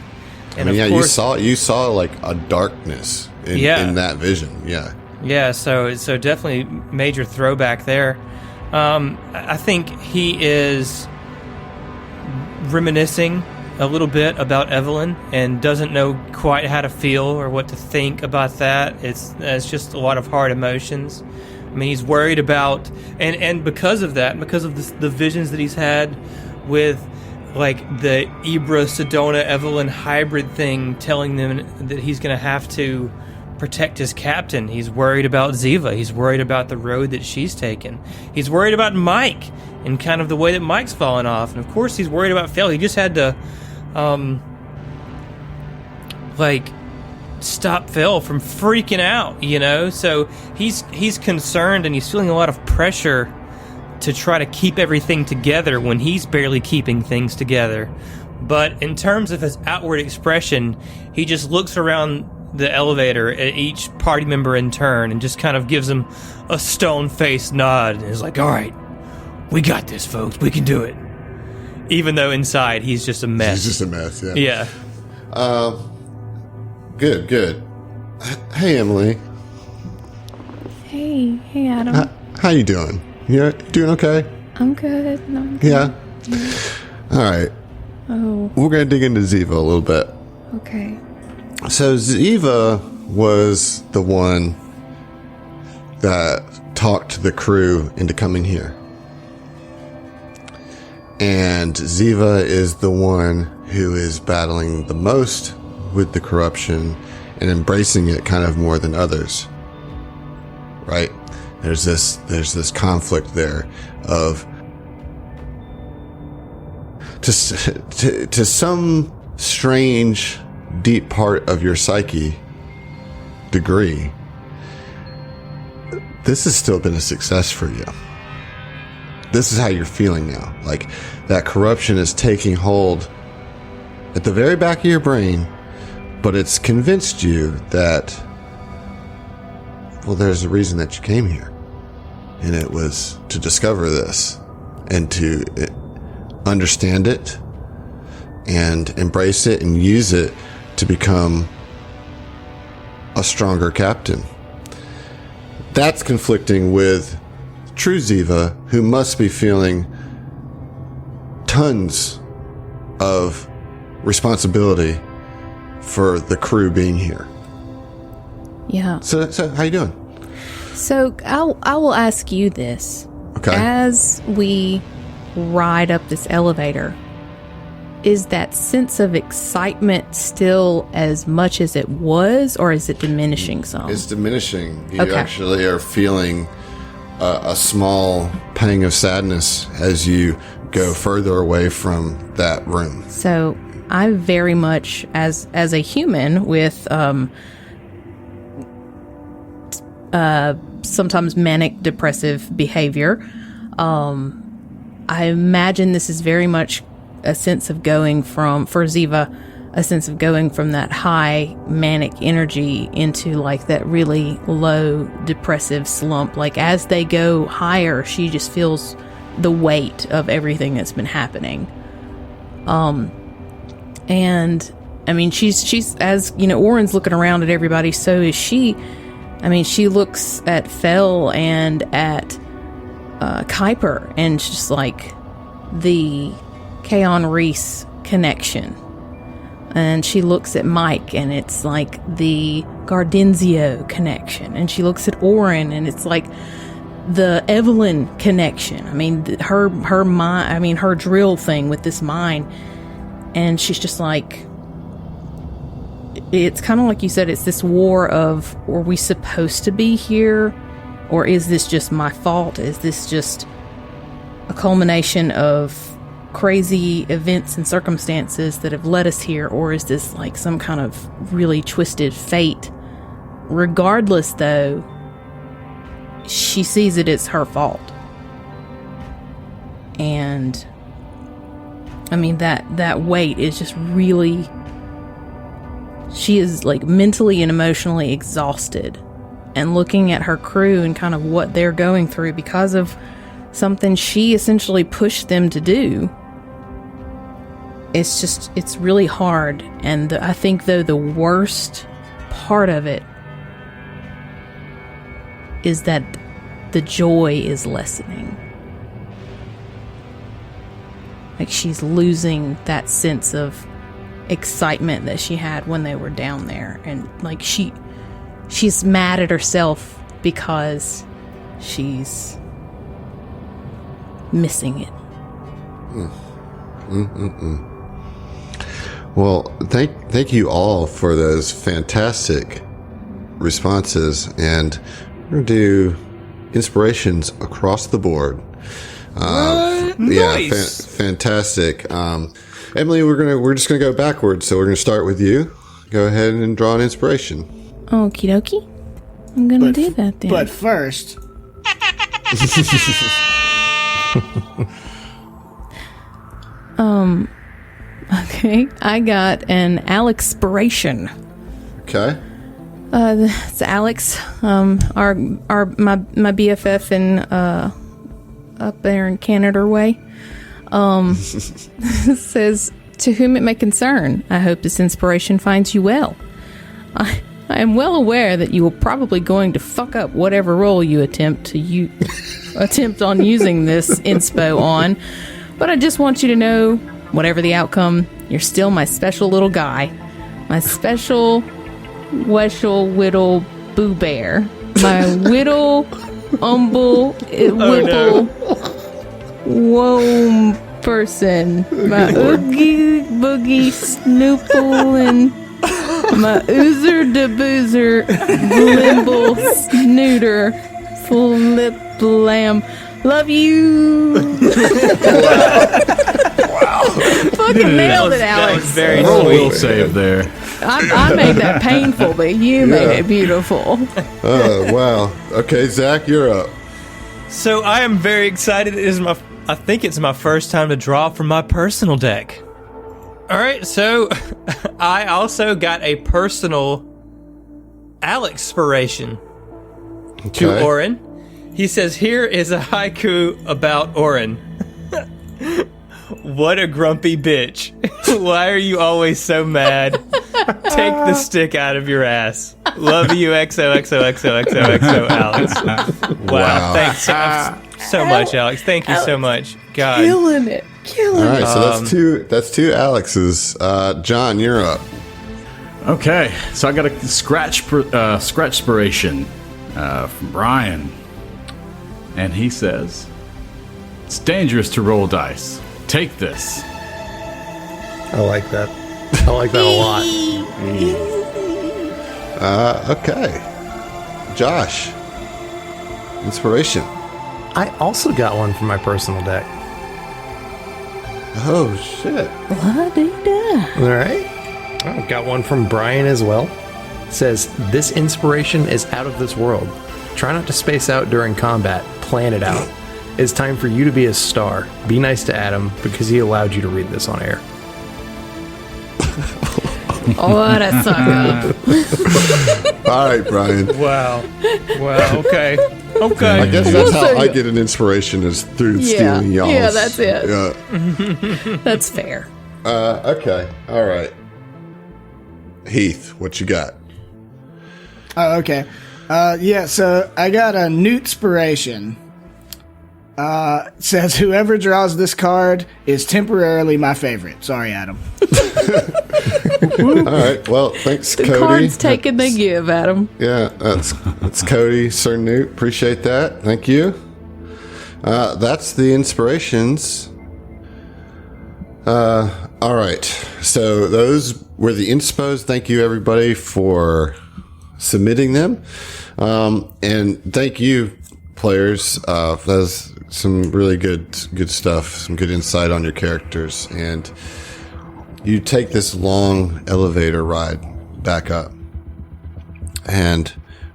And of course, you saw like a darkness in that vision. Yeah. So definitely major throwback there. I think he is reminiscing a little bit about Evelyn and doesn't know quite how to feel or what to think about that. It's just a lot of hard emotions. I mean, he's worried about, and because of that, because of the visions that he's had with like the Ibra, Sedona, Evelyn hybrid thing, telling them that he's going to have to protect his captain. He's worried about Ziva. He's worried about the road that she's taken. He's worried about Mike and kind of the way that Mike's fallen off. And of course, he's worried about Phil. He just had to, stop Phil from freaking out, you know? So he's concerned, and he's feeling a lot of pressure to try to keep everything together when he's barely keeping things together. But in terms of his outward expression, he just looks around the elevator at each party member in turn and just kind of gives them a stone-faced nod and is like, all right, we got this, folks. We can do it. Even though inside he's just a mess. He's just a mess, yeah. Yeah. Good. Hey, Emily. Hey, Adam. How you doing? You doing okay? I'm good. No, I'm good. Yeah? All right. Oh, We're going to dig into Ziva a little bit. okay. So Ziva was the one that talked the crew into coming here. And Ziva is the one who is battling the most with the corruption and embracing it kind of more than others. Right? There's this conflict there of to some strange deep part of your psyche degree, this has still been a success for you. This is how you're feeling now. Like that corruption is taking hold at the very back of your brain, but it's convinced you that, well, there's a reason that you came here. And it was to discover this and to understand it and embrace it and use it to become a stronger captain. That's conflicting with true Ziva, who must be feeling tons of responsibility for the crew being here. Yeah. So how you doing? So I will ask you this. Okay. As we ride up this elevator, is that sense of excitement still as much as it was, or is it diminishing some? It's diminishing. You Okay. actually are feeling a small pang of sadness as you go further away from that room. So I very much, as a human with sometimes manic depressive behavior, I imagine this is very much a sense of going from, for Ziva, a sense of going from that high manic energy into like that really low depressive slump. Like as they go higher, she just feels the weight of everything that's been happening. And I mean, she's as you know, Oren's looking around at everybody, so is she. I mean, she looks at Fel and at Kuiper, and it's just like the Kaon Reese connection. And she looks at Mike, and it's like the Gardenzio connection. And she looks at Oren, and it's like the Evelyn connection. I mean, her mind. I mean, her drill thing with this mine. And she's just like, it's kind of like you said. It's this war of: are we supposed to be here, or is this just my fault? Is this just a culmination of crazy events and circumstances that have led us here, or is this like some kind of really twisted fate? Regardless, though, she sees it as her fault. And I mean, that weight is just really, she is like mentally and emotionally exhausted, and looking at her crew and kind of what they're going through because of something she essentially pushed them to do. It's really hard. And I think, though, the worst part of it is that the joy is lessening. Like, she's losing that sense of excitement that she had when they were down there. And, like, she's mad at herself because she's missing it. Well, thank you all for those fantastic responses, and we're gonna do inspirations across the board. Nice. Fantastic. Emily, we're just gonna go backwards, so we're gonna start with you. Go ahead and draw an inspiration. Okie dokie. I'm gonna do that then. But first, okay, I got an Alexpiration. Okay. It's Alex, my BFF in up there in Canada way. Says, "To whom it may concern, I hope this inspiration finds you well. I am well aware that you are probably going to fuck up whatever role you attempt on using this inspo on, but I just want you to know, whatever the outcome, you're still my special little guy, my special whittle boo bear, my whittle whipple womb person, my oogie boogie snoople and my oozer de boozer limble snooter flip lamb. Love you." Wow. Fucking nailed it, Alex. That was very Will sweet. save there. I made that painful, but you made it beautiful. Oh, wow. Okay, Zach, you're up. So I am very excited. I think it's my first time to draw from my personal deck. All right, so I also got a personal Alexpiration to Oren. He says, "Here is a haiku about Oren. What a grumpy bitch. Why are you always so mad? Take the stick out of your ass. Love you, XOXOXOXOXO, Alex." Wow. Thanks so much, Alex. Thank you so much. God. Killing it. All right, so that's two Alexes. John, you're up. Okay, so I got a scratchspiration from Brian. And he says, "It's dangerous to roll dice. Take this." I like that. I like that a lot. Okay. Josh, inspiration. I also got one from my personal deck. Oh, shit. All right. I got one from Brian as well. It says, "This inspiration is out of this world. Try not to space out during combat. Plan it out. It's time for you to be a star. Be nice to Adam because he allowed you to read this on air." What a sucker. All right, Brian. Wow. Okay. I guess that's how I get an inspiration, is through stealing y'all's. Yeah, that's it. Yeah. That's fair. Okay. All right. Heath, what you got? oh, okay. So I got a Newtspiration. Says, "Whoever draws this card is temporarily my favorite." Sorry, Adam. All right. Well, thanks, The Cody. cards take and they give, Adam. Yeah, that's Cody, Sir Newt. Appreciate that. Thank you. That's the inspirations. All right. So those were the inspos. Thank you, everybody, for submitting them. And thank you, players. That was some really good stuff, some good insight on your characters. And you take this long elevator ride back up. And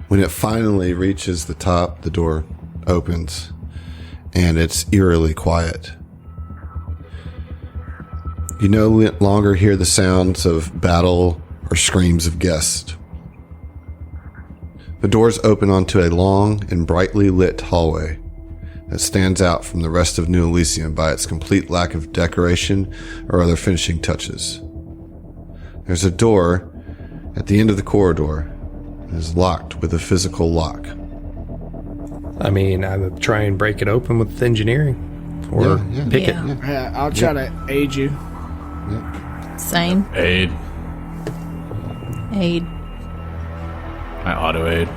when it finally reaches the top, the door opens. And it's eerily quiet. You no longer hear the sounds of battle or screams of guests. The doors open onto a long and brightly lit hallway that stands out from the rest of New Elysium by its complete lack of decoration or other finishing touches. There's a door at the end of the corridor and is locked with a physical lock. I mean, I would try and break it open with engineering or pick it. Yeah, I'll try to aid you. Same. Aid. Aid. I auto aid.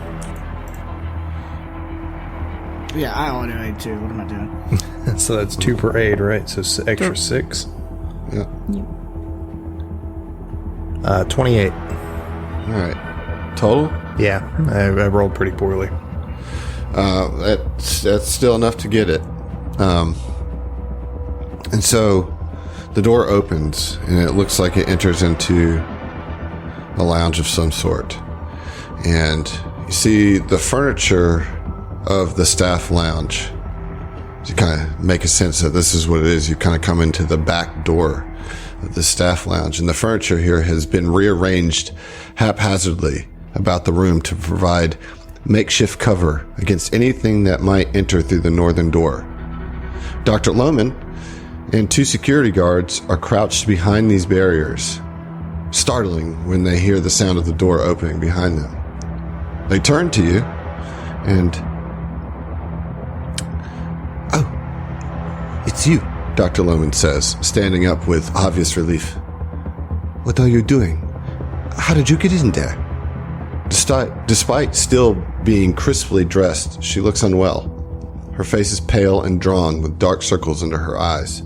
Yeah, I auto aid too. What am I doing? So that's 2 per aid, right? So extra 6. Yeah. 28. All right. Total? Yeah, I rolled pretty poorly. That's still enough to get it. And so the door opens and it looks like it enters into a lounge of some sort. And you see the furniture of the staff lounge. You kind of make a sense that this is what it is. You kind of come into the back door of the staff lounge, and the furniture here has been rearranged haphazardly about the room to provide makeshift cover against anything that might enter through the northern door. Dr. Lohman and 2 security guards are crouched behind these barriers, startling when they hear the sound of the door opening behind them. They turn to you and... "Oh, it's you," Dr. Lohman says, standing up with obvious relief. "What are you doing? How did you get in there?" Despite still being crisply dressed, she looks unwell. Her face is pale and drawn with dark circles under her eyes,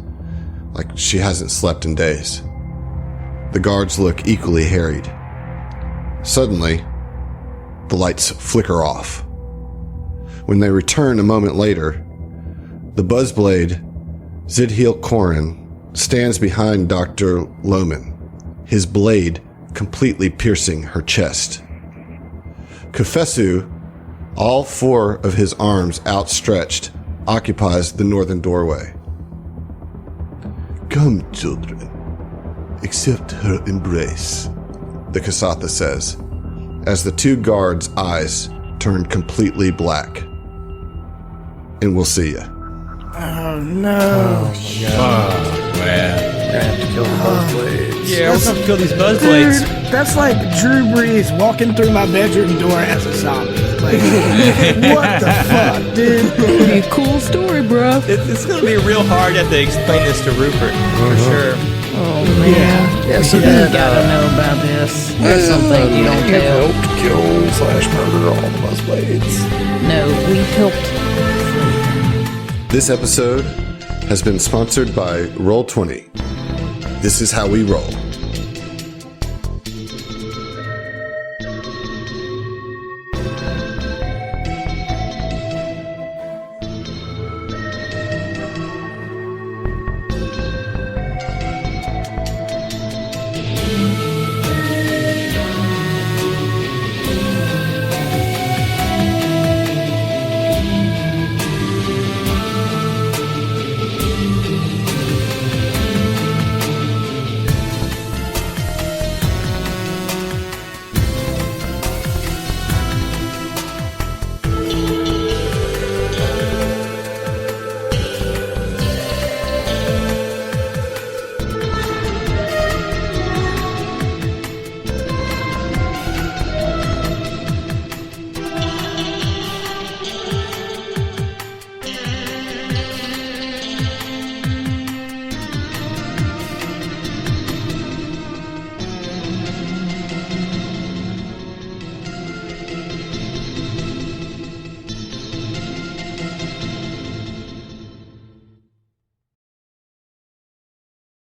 like she hasn't slept in days. The guards look equally harried. Suddenly, the lights flicker off. When they return a moment later, the Buzzblade, Zidheel Korin, stands behind Dr. Lohman, his blade completely piercing her chest. Kefesu, all 4 of his arms outstretched, occupies the northern doorway. "Come, children, accept her embrace," the Kasatha says, as the 2 guards' eyes turn completely black. "And we'll see ya." Oh no! Man. We're gonna have to kill the Buzzblades. Yeah, we're gonna kill these buzz blades. Dude, that's like Drew Brees walking through my bedroom door as a zombie. Like, what the fuck, dude? Pretty cool story, bro. It's gonna be real hard to have to explain this to Rupert, for sure. Oh man. Yeah, so You gotta know about this. There's something you don't tell. Helped kill/murder all the Buzzblades. No, we helped. This episode has been sponsored by Roll20. This is how we roll.